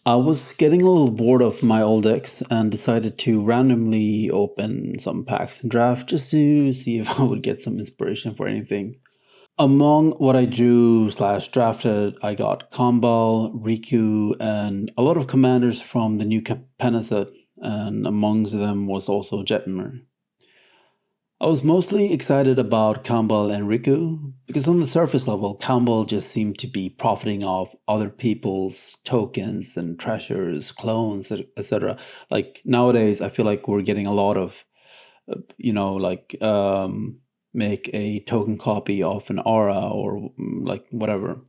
I was getting a little bored of my old decks and decided to randomly open some packs and draft just to see if I would get some inspiration for anything. Among what I drew slash drafted, I got Kambal, Riku, and a lot of commanders from the new Capenna set, and amongst them was also Jetmir. I was mostly excited about Kambal and Riku because on the surface level, Kambal just seemed to be profiting off other people's tokens and treasures, clones, etc. Like nowadays, I feel like we're getting a lot of, like make a token copy of an aura or like whatever.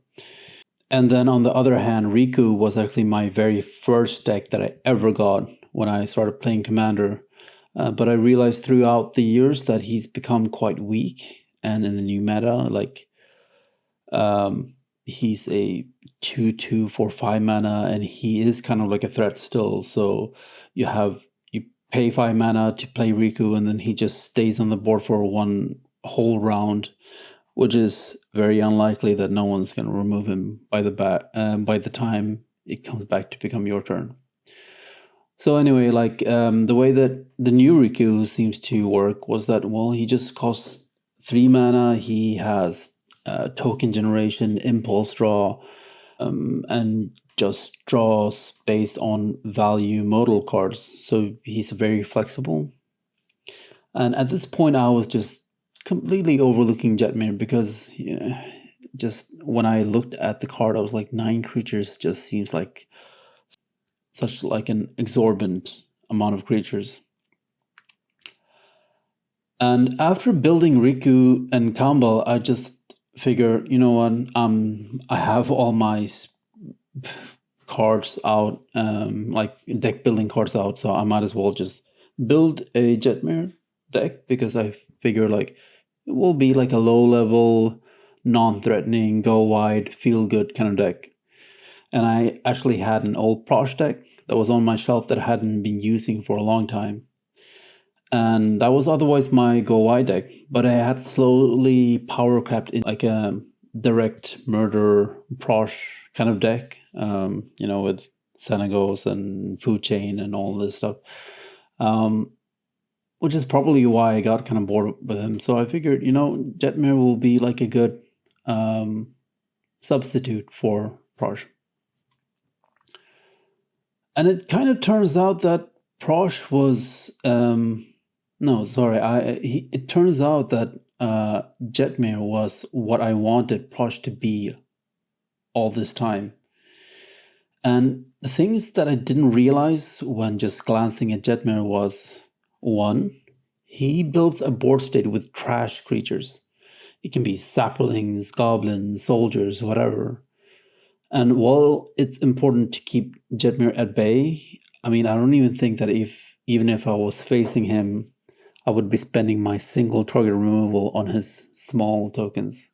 And then on the other hand, Riku was actually my very first deck that I ever got when I started playing Commander. But I realized throughout the years that he's become quite weak. And in the new meta, like he's a 2/2 for 5 mana, and he is kind of like a threat still. So you pay 5 mana to play Riku, and then he just stays on the board for one whole round, which is very unlikely that no one's going to remove him by the time it comes back to become your turn. So anyway, like the way that the new Riku seems to work was that, well, he just costs 3 mana. He has token generation, impulse draw, and just draws based on value modal cards. So he's very flexible. And at this point, I was just completely overlooking Jetmir because just when I looked at the card, I was like, 9 creatures just seems like such like an exorbitant amount of creatures. And after building Riku and Kambal, I just figure, you know what, I have all my cards out, like deck building cards out, so I might as well just build a Jetmir deck because I figure like it will be like a low level, non-threatening, go wide, feel good kind of deck. And I actually had an old Prosh deck that was on my shelf that I hadn't been using for a long time. And that was otherwise my go wide deck, but I had slowly power crept in like a direct murder Prosh kind of deck, with Senegos and Food Chain and all this stuff. Which is probably why I got kind of bored with him. So I figured, Jetmir will be like a good substitute for Prosh. And it kind of turns out that Prosh was it turns out that Jetmir was what I wanted Prosh to be all this time. And the things that I didn't realize when just glancing at Jetmir was, one, he builds a board state with trash creatures. It can be saplings, goblins, soldiers, whatever. And while it's important to keep Jetmir at bay, I mean, I don't even think that even if I was facing him, I would be spending my single target removal on his small tokens.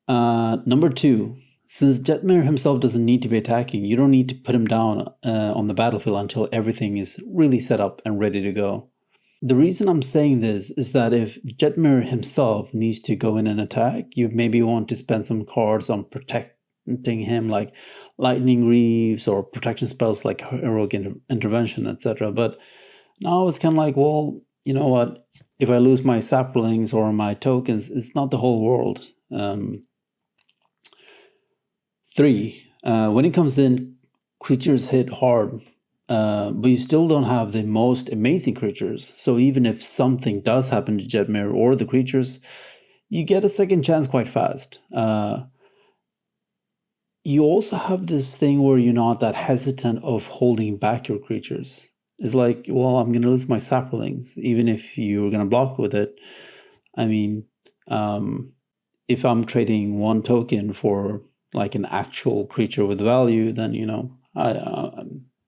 Number 2, since Jetmir himself doesn't need to be attacking, you don't need to put him down on the battlefield until everything is really set up and ready to go. The reason I'm saying this is that if Jetmir himself needs to go in and attack, you maybe want to spend some cards on protecting him, like Lightning Reaves or protection spells like Heroic Intervention, etc. But now it's kind of like, well, you know what? If I lose my saplings or my tokens, it's not the whole world. 3, when it comes in, creatures hit hard, but you still don't have the most amazing creatures. So even if something does happen to Jetmir or the creatures, you get a second chance quite fast. You also have this thing where you're not that hesitant of holding back your creatures. It's like, well, I'm going to lose my saplings, even if you're going to block with it. I mean, if I'm trading 1 token for like an actual creature with value, then,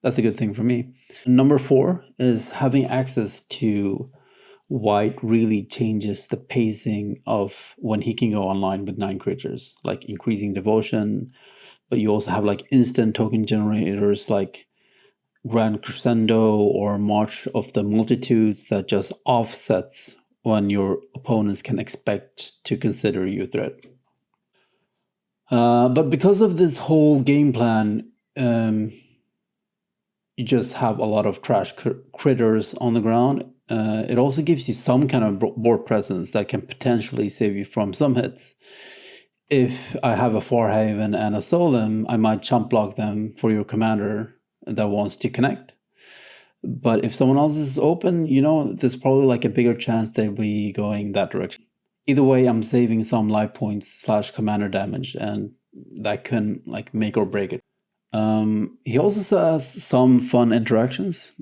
that's a good thing for me. Number 4 is having access to White really changes the pacing of when he can go online with 9 creatures, like increasing devotion, but you also have like instant token generators like Grand Crescendo or March of the Multitudes that just offsets when your opponents can expect to consider you a threat. But because of this whole game plan, um, you just have a lot of trash critters on the ground. It also gives you some kind of board presence that can potentially save you from some hits. If I have a Farhaven and a Solem, I might chump block them for your commander that wants to connect. But if someone else is open, there's probably like a bigger chance they'll be going that direction. Either way, I'm saving some life points / commander damage, and that can like make or break it. He also has some fun interactions,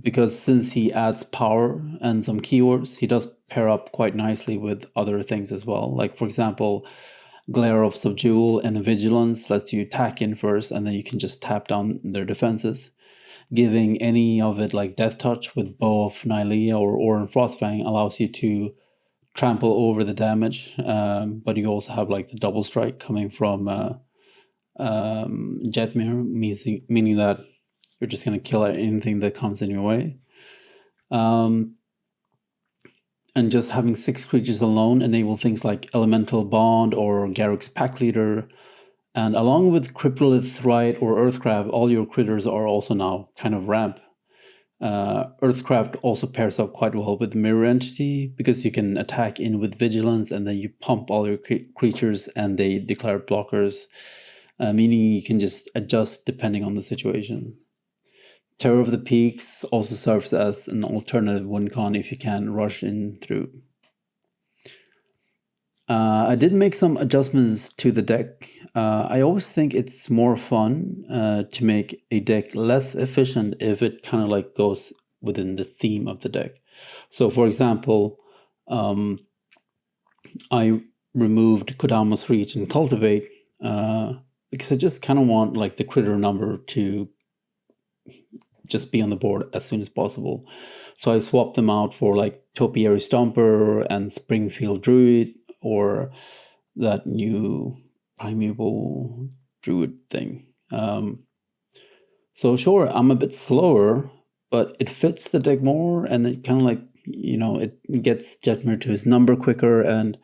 because since he adds power and some keywords, he does pair up quite nicely with other things as well. Like, for example, Glare of Subdual and Vigilance lets you attack in first, and then you can just tap down their defenses. Giving any of it like Death Touch with Bow of Nylea or Oran Frostfang allows you to trample over the damage, but you also have like the double strike coming from Jetmir, meaning that you're just going to kill anything that comes in your way. And just having 6 creatures alone enable things like Elemental Bond or Garruk's Pack Leader. And along with Cryptolith, Thrite, or Earthcraft, all your critters are also now kind of ramp. Earthcraft also pairs up quite well with Mirror Entity, because you can attack in with Vigilance and then you pump all your creatures and they declare blockers, meaning you can just adjust depending on the situation. Terror of the Peaks also serves as an alternative win con if you can rush in through. I did make some adjustments to the deck. I always think it's more fun to make a deck less efficient if it kind of like goes within the theme of the deck. So, for example, I removed Kodama's Reach and Cultivate because I just kind of want like the critter number to just be on the board as soon as possible. So I swapped them out for like Topiary Stomper and Springfield Druid, or that new Primeval Druid thing. So sure, I'm a bit slower, but it fits the deck more, and it kind of like, it gets Jetmir to his number quicker, and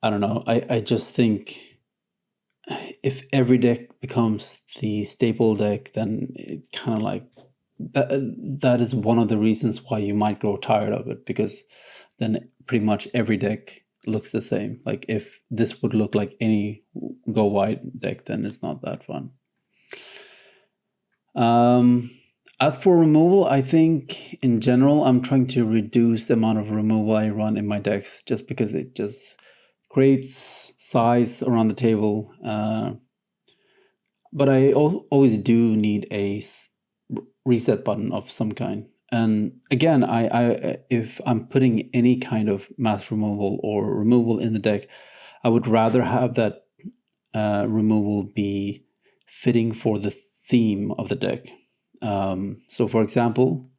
I don't know, I just think if every deck becomes the staple deck, then it kind of like, that is one of the reasons why you might grow tired of it, because then pretty much every deck looks the same. Like if this would look like any go wide deck, then it's not that fun. As for removal, I think in general I'm trying to reduce the amount of removal I run in my decks, just because it just creates size around the table. But I always do need a reset button of some kind. And again, I if I'm putting any kind of mass removal or removal in the deck, I would rather have that removal be fitting for the theme of the deck. So for example,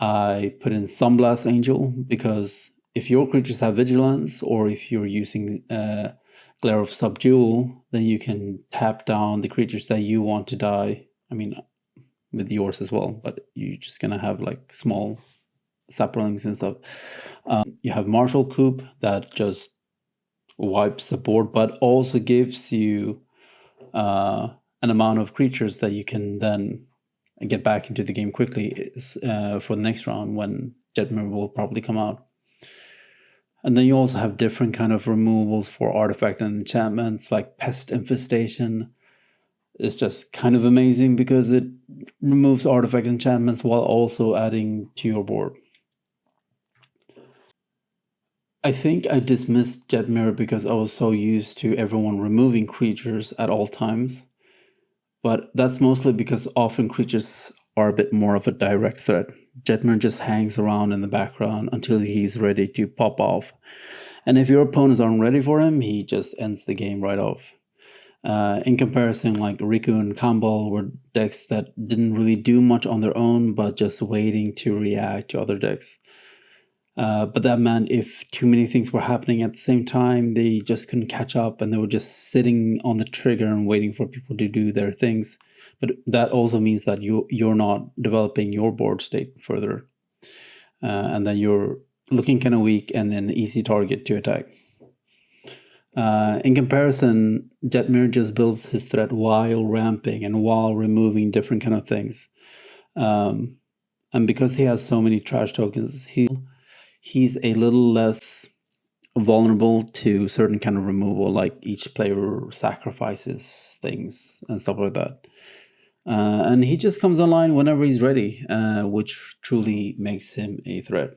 I put in Sunblast Angel because if your creatures have Vigilance, or if you're using Glare of Subdual, then you can tap down the creatures that you want to die. I mean, with yours as well, but you're just gonna have like small saplings and stuff. You have Marshall Coop that just wipes the board, but also gives you an amount of creatures that you can then get back into the game quickly for the next round, when Jetmir will probably come out. And then you also have different kind of removals for artifact and enchantments, like Pest Infestation. It's just kind of amazing because it removes artifact enchantments while also adding to your board. I think I dismissed Jetmir because I was so used to everyone removing creatures at all times. But that's mostly because often creatures are a bit more of a direct threat. Jetmir just hangs around in the background until he's ready to pop off. And if your opponents aren't ready for him, he just ends the game right off. In comparison, like Riku and Kambal were decks that didn't really do much on their own, but just waiting to react to other decks. But that meant if too many things were happening at the same time, they just couldn't catch up, and they were just sitting on the trigger and waiting for people to do their things. But that also means that you're not developing your board state further. And then you're looking kind of weak and an easy target to attack. In comparison, Jetmir just builds his threat while ramping and while removing different kind of things. And because he has so many trash tokens, he's a little less vulnerable to certain kind of removal, like each player sacrifices things and stuff like that. And he just comes online whenever he's ready, which truly makes him a threat.